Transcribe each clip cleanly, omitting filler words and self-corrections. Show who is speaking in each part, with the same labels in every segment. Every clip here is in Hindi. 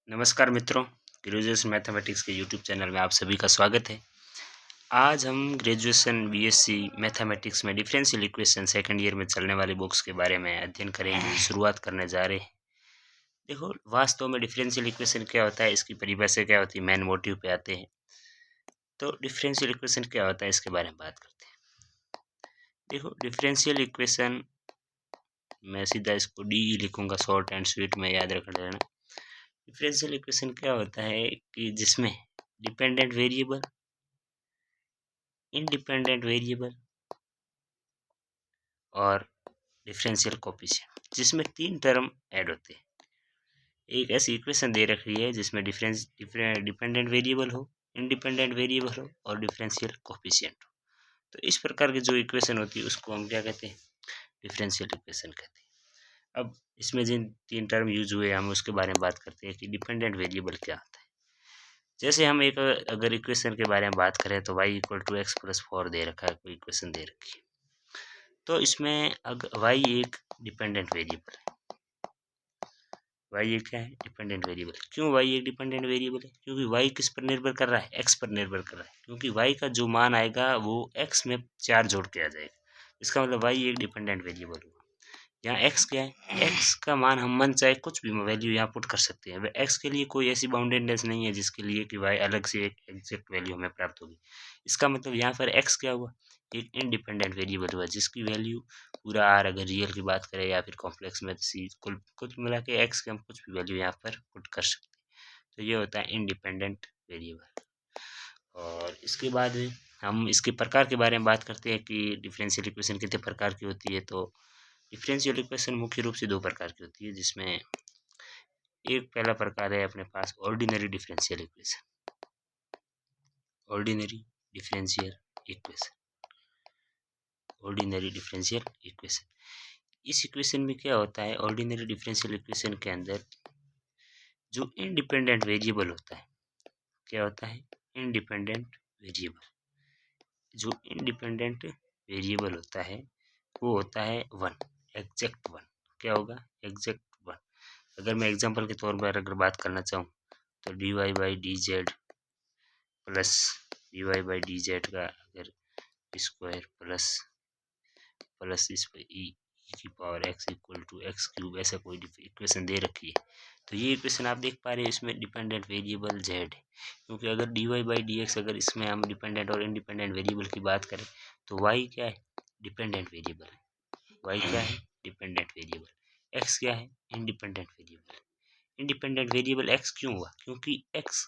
Speaker 1: नमस्कार मित्रों, ग्रेजुएशन मैथमेटिक्स के यूट्यूब चैनल में आप सभी का स्वागत है। आज हम ग्रेजुएशन बीएससी मैथमेटिक्स में डिफरेंशियल इक्वेशन सेकंड ईयर में चलने वाली बुक्स के बारे में अध्ययन करेंगे, शुरुआत करने जा रहे हैं। देखो, वास्तव में डिफरेंशियल इक्वेशन क्या होता है, इसकी परिभाषा क्या होती है, मेन मोटिव पे आते हैं। तो डिफरेंशियल इक्वेशन क्या होता है, इसके बारे में बात करते हैं। देखो, डिफरेंशियल इक्वेशन मैं सीधा इसको डी लिखूंगा, शॉर्ट एंड स्वीट में याद रख लेना। डिफरेंशियल इक्वेशन क्या होता है कि जिसमें डिपेंडेंट वेरिएबल, इंडिपेंडेंट वेरिएबल और डिफरेंशियल कोफिशिएंट, जिसमें तीन टर्म ऐड होते हैं। एक ऐसी इक्वेशन दे रखी है जिसमें डिपेंडेंट वेरिएबल हो, इंडिपेंडेंट वेरिएबल हो और डिफरेंशियल कोफिशिएंट हो। तो इस प्रकार की जो इक्वेशन होती है उसको हम क्या कहते हैं, डिफरेंशियल इक्वेशन कहते हैं। अब इसमें जिन तीन टर्म यूज हुए हम उसके बारे में बात करते हैं कि डिपेंडेंट वेरिएबल क्या होता है। जैसे हम एक अगर इक्वेशन के बारे में बात करें तो y equal to X plus 4 दे रखा है, कोई इक्वेशन दे रखी है। तो इसमें अगर y एक डिपेंडेंट वेरिएबल है, y एक क्या है, डिपेंडेंट वेरिएबल। क्यों y एक डिपेंडेंट वेरिएबल है? क्योंकि y किस पर निर्भर कर रहा है, x पर निर्भर कर रहा है। क्योंकि y का जो मान आएगा वो x में 4 जोड़ के आ जाएगा, इसका मतलब y एक डिपेंडेंट वेरिएबल हुआ। यहाँ x क्या है, x का मान हम मन चाहे कुछ भी वैल्यू यहाँ पुट कर सकते हैं। x के लिए कोई ऐसी बाउंडेडनेस नहीं है जिसके लिए कि y अलग से एक एग्जैक्ट वैल्यू हमें प्राप्त होगी। इसका मतलब यहाँ पर x क्या हुआ, एक इंडिपेंडेंट वेरिएबल हुआ जिसकी वैल्यू पूरा आर, अगर रियल की बात करें या फिर कॉम्प्लेक्स में सी, कुल मिला के x के हम कुछ भी वैल्यू यहाँ पर पुट कर सकते हैं। तो ये होता है इंडिपेंडेंट वेरिएबल। और इसके बाद हम इसके प्रकार के बारे में बात करते हैं कि डिफरेंशियल इक्वेशन कितने प्रकार की होती है। तो डिफरेंशियल इक्वेशन मुख्य रूप से दो प्रकार की होती है, जिसमें एक पहला प्रकार है अपने पास ordinary differential equation. Ordinary differential equation, ordinary differential equation. इस इक्वेशन में क्या होता है, ऑर्डिनरी डिफरेंशियल इक्वेशन के अंदर जो इंडिपेंडेंट वेरिएबल होता है, क्या होता है, इंडिपेंडेंट वेरिएबल। जो इंडिपेंडेंट वेरिएबल होता है वो होता है वन, एग्जैक्ट वन। क्या होगा, एग्जैक्ट वन। अगर मैं एग्जांपल के तौर पर अगर बात करना चाहूँ तो D Y by D Z plus D Y by D Z का अगर स्क्वायर प्लस इस पर ई की power X equal to X cube, ऐसा कोई इक्वेशन दे रखी है। तो ये इक्वेशन आप देख पा रहे हैं, इसमें डिपेंडेंट वेरिएबल जेड है। क्योंकि अगर D Y by D X, अगर इसमें हम डिपेंडेंट और इंडिपेंडेंट वेरिएबल की बात करें तो वाई क्या है, डिपेंडेंट वेरिएबल है। वाई क्या है, डिपेंडेंट वेरिएबल। एक्स क्या है, independent variable. Independent variable x क्यों हुआ, क्योंकि एक्स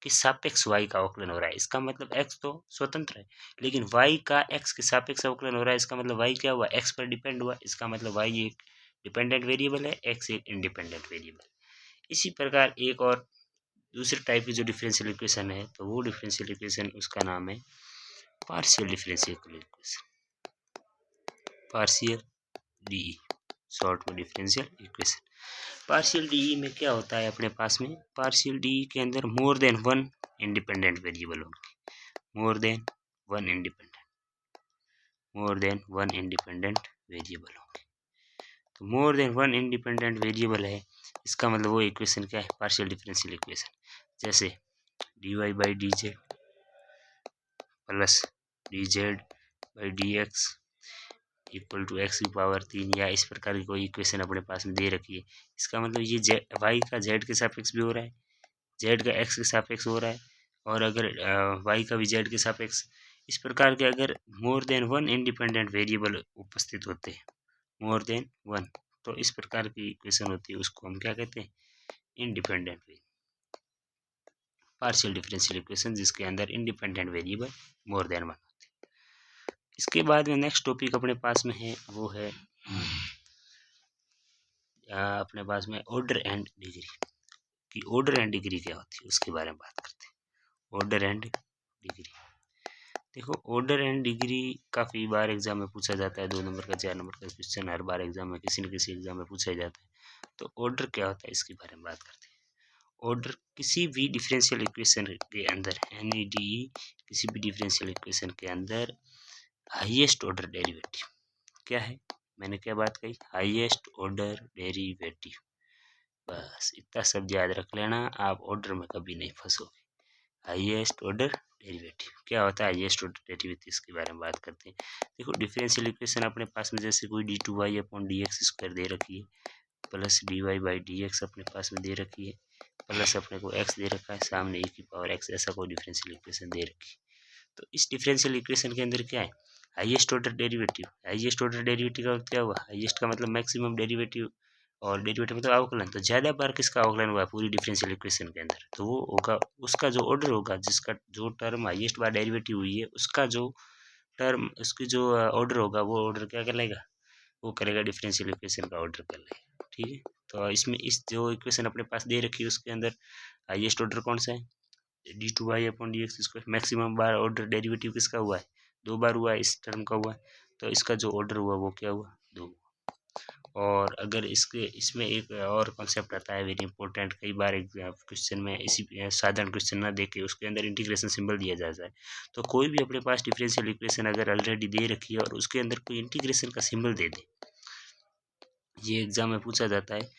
Speaker 1: के सापेक्ष वाई का अवकलन हो रहा है। इसका मतलब एक्स तो स्वतंत्र है, लेकिन वाई का एक्स के सापेक्ष अवकलन हो रहा है। इसका मतलब वाई क्या हुआ, एक्स पर डिपेंड हुआ। इसका मतलब वाई एक डिपेंडेंट वेरिएबल है, एक्स एक इंडिपेंडेंट वेरिएबल। इसी प्रकार एक और दूसरे टाइप की जो डिफरेंशियल इक्वेशन है, तो वो डिफरेंशियल इक्वेशन उसका नाम है partial differential equation, partial DE, short में डिफरेंशियल इक्वेशन। पार्शियल डीई में क्या होता है अपने पास में, पार्शियल डीई के अंदर more than one independent variable होंगे, more than one independent, more than one independent variable होंगे। तो more than one independent variable है, इसका मतलब वो इक्वेशन क्या है, पार्शियल डिफरेंशियल इक्वेशन। जैसे D Y by D Z plus D Z by D X equal to X की पावर 3, या इस प्रकार की कोई इक्वेशन अपने पास में दे रखी है। इसका मतलब ये जेड, वाई का जेड के सापेक्ष भी हो रहा है, जेड का एक्स के सापेक्ष हो रहा है, और अगर वाई का भी जेड के सापेक्ष। इस प्रकार के अगर मोर देन वन इंडिपेंडेंट वेरिएबल उपस्थित होते हैं, मोर देन वन, तो इस प्रकार की इक्वेशन होती है, उसको हम क्या कहते हैं, इंडिपेंडेंट पार्शियल डिफरेंशियल इक्वेशन, जिसके अंदर इंडिपेंडेंट वेरिएबल मोर देन वन होते हैं। इसके बाद में नेक्स्ट टॉपिक अपने पास में है, वो है अपने पास में ऑर्डर एंड डिग्री। कि ऑर्डर एंड डिग्री क्या होती है उसके बारे में बात करते हैं। ऑर्डर एंड डिग्री, देखो ऑर्डर एंड डिग्री काफ़ी बार एग्जाम में पूछा जाता है, 2 नंबर का 4 नंबर का क्वेश्चन हर बार एग्जाम में किसी न किसी एग्जाम में पूछा जाता है। तो ऑर्डर क्या होता है इसके बारे में बात करते हैं। ऑर्डर किसी भी डिफरेंशियल इक्वेशन के अंदर, यानी डी, किसी भी डिफरेंशियल इक्वेशन के अंदर हाईएस्ट ऑर्डर डेरिवेटिव क्या है, मैंने क्या बात कही, हाईएस्ट ऑर्डर डेरिवेटिव बस इतना शब्द याद रख लेना, आप ऑर्डर में कभी नहीं फंसोगे। हाईएस्ट ऑर्डर डेरिवेटिव क्या होता है? हाईएस्ट ऑर्डर डेरिवेटिव इसके बारे में बात करते हैं। देखो डिफरेंशियल इक्वेशन अपने पास में जैसे कोई d2y अपॉन dx स्क्वायर दे रखी है, प्लस dy/dx अपने पास में दे रखी है, प्लस अपने को x दे रखा है, सामने e की पावर x, ऐसा कोई डिफरेंशियल इक्वेशन दे रखी है। तो इस डिफरेंशियल इक्वेशन के अंदर क्या है? Highest order derivative. Highest order derivative का क्या हुआ? हाईएस्ट का मतलब मैक्सिमम डेरिवेटिव, और डेरिवेटिव मतलब अवकलन। तो ज़्यादा बार किसका अवकलन हुआ है पूरी डिफरेंशियल इक्वेशन के अंदर? तो वो होगा उसका जो ऑर्डर होगा, जिसका जो टर्म हाईएस्ट बार डेरिवेटिव हुई है, उसका जो टर्म, उसकी जो ऑर्डर होगा, वो ऑर्डर क्या कहलाएगा? वो करेगा डिफरेंशियल इक्वेशन का ऑर्डर कहलाएगा। ठीक है, तो इसमें इस जो इक्वेशन अपने पास दे रखी है उसके अंदर हाईएस्ट ऑर्डर कौन सा है? d2y/dx square. मैक्सिमम बार ऑर्डर डेरिवेटिव किसका हुआ है? 2 बार हुआ है, इस टर्म का हुआ है। तो इसका जो ऑर्डर हुआ वो क्या हुआ? 2। और अगर इसमें एक और कॉन्सेप्ट आता है वेरी इंपॉर्टेंट, कई बार एक क्वेश्चन में इसी साधारण क्वेश्चन ना देके उसके अंदर इंटीग्रेशन सिंबल दिया जाता है। तो कोई भी अपने पास डिफरेंशियल इक्वेशन अगर ऑलरेडी दे रखी है और उसके अंदर कोई इंटीग्रेशन का सिंबल दे दे, ये एग्जाम में पूछा जाता है।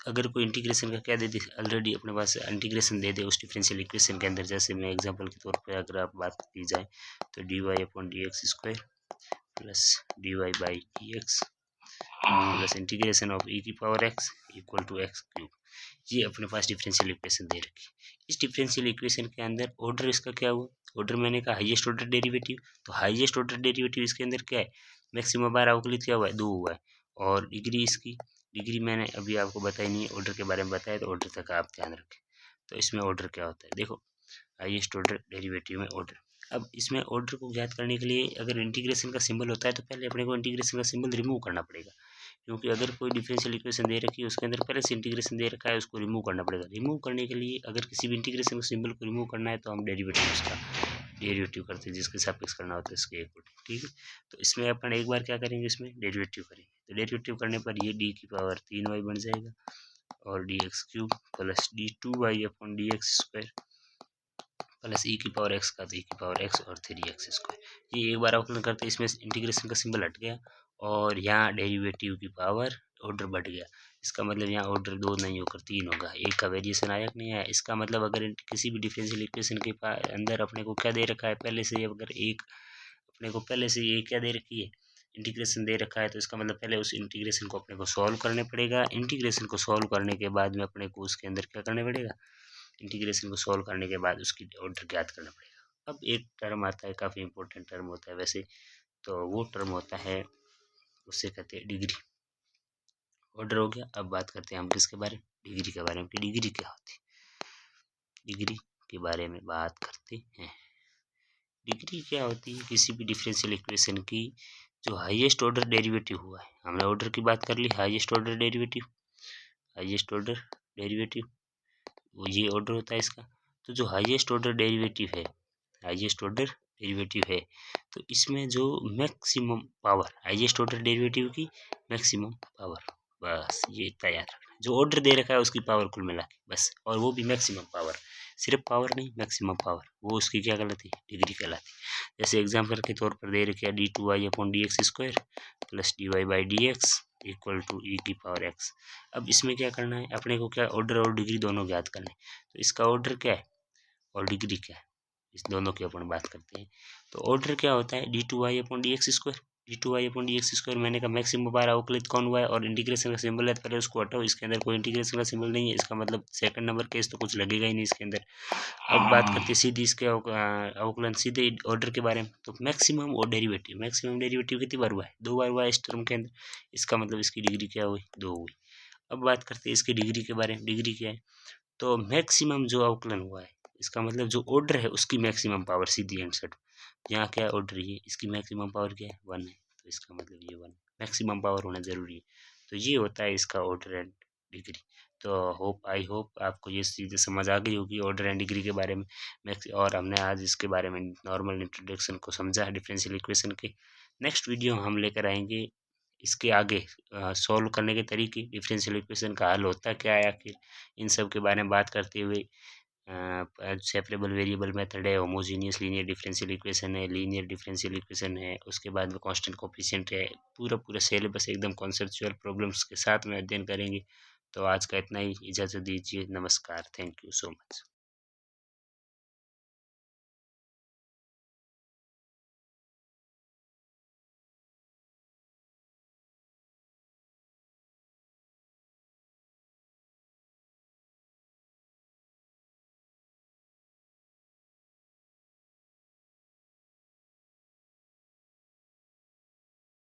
Speaker 1: अगर कोई इंटीग्रेशन का क्या दे दे, ऑलरेडी अपने पास इंटीग्रेशन दे दे उस डिफरेंशियल इक्वेशन के अंदर, जैसे मैं एग्जांपल के तौर पे अगर आप बात की जाए तो dy/dx square plus dy/dx plus integration of e की power x equal to x cube, ये अपने पास डिफरेंशियल इक्वेशन दे रखी है। इस डिफरेंशियल इक्वेशन के अंदर ऑर्डर इसका क्या हुआ? ऑर्डर मैंने कहा हाईएस्ट ऑर्डर डेरिवेटिव। तो हाईएस्ट ऑर्डर डेरिवेटिव इसके अंदर क्या है? मैक्सिमम बार अवकलित क्या हुआ है? 2 हुआ है। और डिग्री इसकी, डिग्री मैंने अभी आपको बताई नहीं है, ऑर्डर के बारे में बताया, तो ऑर्डर तक आप ध्यान रखें। तो इसमें ऑर्डर क्या होता है? देखो हाईएस्ट ऑर्डर डेरिवेटिव में ऑर्डर। अब इसमें ऑर्डर को ज्ञात करने के लिए अगर इंटीग्रेशन का सिंबल होता है तो पहले अपने को इंटीग्रेशन का सिंबल रिमूव करना पड़ेगा, क्योंकि अगर कोई डिफरेंशियल इक्वेशन दे रखी है उसके अंदर पहले से इंटीग्रेशन दे रखा है, उसको रिमूव करना पड़ेगा। रिमूव करने के लिए अगर किसी भी इंटीग्रेशन के सिंबल को रिमूव करना है तो हम डेरिवेटिव उसका डेरिवेटिव करते हैं, जिसके सापेक्ष करना होता है इसके अकॉर्डिंग। ठीक है, तो इसमें अपन एक बार क्या करेंगे, इसमें डेरिवेटिव करेंगे। तो डेरिवेटिव करने पर ये d की पावर 3y बन जाएगा और dx cube plus d2y/dx square plus e की पावर x का तो e की पावर x और 3x स्क्वायर। ये एक बार अवकलन करते इसमें इंटीग्रेशन का सिंबल हट गया और यहाँ डेरिवेटिव की पावर ऑर्डर बढ़ गया। इसका मतलब यहाँ ऑर्डर 2 नहीं होकर 3 होगा। एक का वेरिएशन आया कि नहीं आया? इसका मतलब अगर किसी भी डिफरेंशियल इक्वेशन के अंदर अपने को क्या दे रखा है पहले से, अगर एक अपने को पहले से ये क्या दे रखी है? इंटीग्रेशन दे रखा है, तो इसका मतलब पहले उस इंटीग्रेशन को अपने को सॉल्व करने पड़ेगा। इंटीग्रेशन को सॉल्व करने के बाद में अपने को उसके अंदर क्या करना पड़ेगा? इंटीग्रेशन को सॉल्व करने के बाद उसकी ऑर्डर ज्ञात करना पड़ेगा। अब एक टर्म आता है, काफ़ी इंपॉर्टेंट टर्म होता है वैसे, तो वो टर्म होता है, उससे कहते हैं डिग्री। ऑर्डर हो गया, अब बात करते हैं हम किसके बारे में? डिग्री के बारे में कि डिग्री क्या होती है। डिग्री के बारे में बात करते हैं। डिग्री क्या होती है? किसी भी डिफरेंशियल इक्वेशन की जो हाईएस्ट ऑर्डर डेरिवेटिव हुआ है, हमने ऑर्डर की बात कर ली, highest order derivative, highest order derivative वो ये ऑर्डर होता है इसका। तो जो हाईएस्ट ऑर्डर डेरिवेटिव है, हाईएस्ट ऑर्डर डेरिवेटिव है, तो इसमें जो maximum power, highest order derivative की मैक्सिमम पावर, बस ये इतना याद रखना। जो ऑर्डर दे रखा है उसकी पावर कुल मिला के बस, और वो भी मैक्सिमम पावर, सिर्फ पावर नहीं, मैक्सिमम पावर, वो उसकी क्या कहलाती है? डिग्री कहलाती है। जैसे एग्जाम्पल के तौर पर दे रखा है d2y/dx square plus dy/dx equal to e की पावर x। अब इसमें क्या करना है अपने को? क्या ऑर्डर और डिग्री दोनों ज्ञात करना है। तो इसका ऑर्डर क्या है और डिग्री क्या है, इस दोनों की अपन बात करते हैं। तो ऑर्डर क्या होता है? d2y/dx square. d2y/dx स्क्वायर मैंने कहा मैक्सिमम बार अवकलित कौन हुआ है, और इंटीग्रेशन का सिंबल है, पहले उसको हटाओ। इसके अंदर कोई इंटीग्रेशन का सिंबल नहीं है, इसका मतलब सेकंड नंबर केस तो कुछ लगेगा ही नहीं इसके अंदर। अब बात करते हैं सीधी इसके अवकलन सीधे ऑर्डर के बारे में। तो मैक्सिमम और डेरिवेटिव, मैक्सिमम डेरिवेटिव कितनी बार हुआ है? 2 बार हुआ है इस टर्म के अंदर। इसका मतलब इसकी डिग्री क्या हुई? 2 हुई। अब बात करते हैं इसकी डिग्री के बारे में। डिग्री क्या है? तो मैक्सिमम जो अवकलन हुआ है, इसका मतलब जो ऑर्डर है उसकी मैक्सिमम पावर, सीधी आंसर। यहाँ क्या ऑर्डर है? इसकी मैक्सिमम पावर क्या है? 1 है, तो इसका मतलब ये 1 मैक्सिमम पावर होना जरूरी है। तो ये होता है इसका ऑर्डर एंड डिग्री। तो आई होप आपको ये चीज़ें समझ आ गई होगी ऑर्डर एंड डिग्री के बारे में। और हमने आज इसके बारे में नॉर्मल इंट्रोडक्शन को समझा है डिफरेंशियल इक्वेशन के। नेक्स्ट वीडियो हम लेकर आएंगे इसके आगे सॉल्व करने के तरीके, डिफरेंशियल इक्वेशन का हल होता क्या है आखिर, इन सब के बारे में बात करते हुए सेपरेबल वेरिएबल मेथड है, होमोजीनियस लीनियर डिफरेंशियल इक्वेशन है, लीनियर डिफरेंशियल इक्वेशन है, उसके बाद में कांस्टेंट कोफिशिएंट है। पूरा पूरा सिलेबस एकदम कॉन्सेप्चुअल प्रॉब्लम्स के साथ में अध्ययन करेंगे। तो आज का इतना ही, इजाज़त दीजिए, नमस्कार, थैंक यू सो मच।